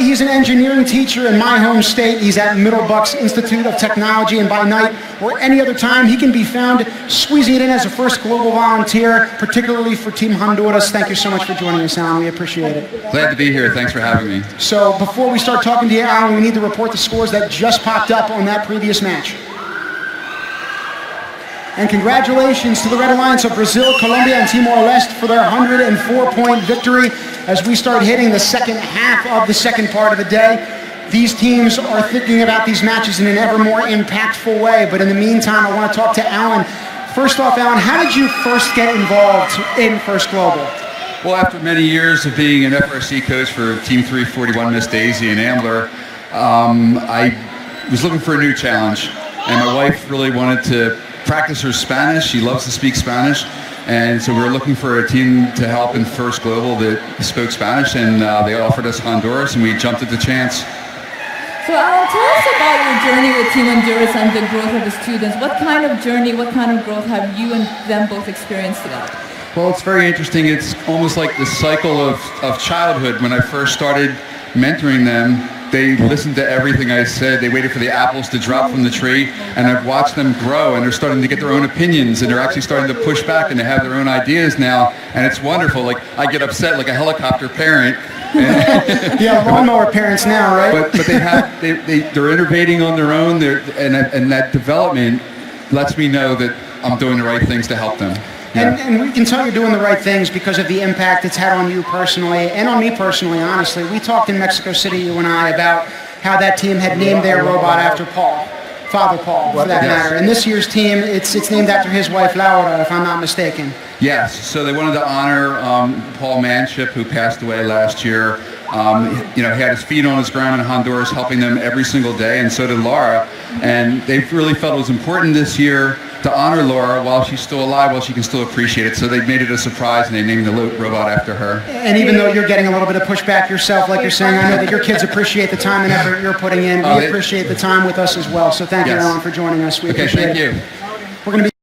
he's an engineering teacher in my home state. He's at Middlebucks Institute of Technology, and by night or any other time, he can be found squeezing it in as a first global volunteer, particularly for Team Honduras. Thank you so much for joining us, Alan. We appreciate it. Glad to be here. Thanks for having me. So before we start talking to you, Alan, we need to report the scores that just popped up on that previous match. And congratulations to the Red Alliance of Brazil, Colombia, and Timor-Leste for their 104-point victory as we start hitting the second half of the second part of the day. These teams are thinking about these matches in an ever more impactful way, but in the meantime, I want to talk to Alan. First off, Alan, how did you first get involved in First Global? Well, after many years of being an FRC coach for Team 341, Miss Daisy and Ambler, I was looking for a new challenge, and my wife really wanted to practice her Spanish. She loves to speak Spanish, and so we were looking for a team to help in First Global that spoke Spanish, and they offered us Honduras, and we jumped at the chance. So Alan, tell us about your journey with Team Honduras and the growth of the students. What kind of journey, what kind of growth have you and them both experienced together? Well, it's very interesting. It's almost like the cycle of childhood. When I first started mentoring them, they listened to everything I said. They waited for the apples to drop from the tree, and I've watched them grow, and they're starting to get their own opinions, and they're actually starting to push back, and they have their own ideas now, and it's wonderful. Like, I get upset like a helicopter parent. Yeah, lawnmower parents now, right? But they're innovating on their own, and that development lets me know that I'm doing the right things to help them. Yeah. And we can tell you're doing the right things because of the impact it's had on you personally and on me personally, honestly. We talked in Mexico City, you and I, about how that team had named their robot after Paul, Father Paul, for that matter. And this year's team, it's named after his wife, Laura, if I'm not mistaken. Yes, so they wanted to honor Paul Manship, who passed away last year. He had his feet on his ground in Honduras, helping them every single day, and so did Laura. And they really felt it was important this year to honor Laura while she's still alive, while she can still appreciate it. So they made it a surprise, and they named the robot after her. And even though you're getting a little bit of pushback yourself, like you're saying, I know that your kids appreciate the time and effort you're putting in. We appreciate the time with us as well. So thank you, Alan, for joining us. We appreciate it. Thank you. We're going to be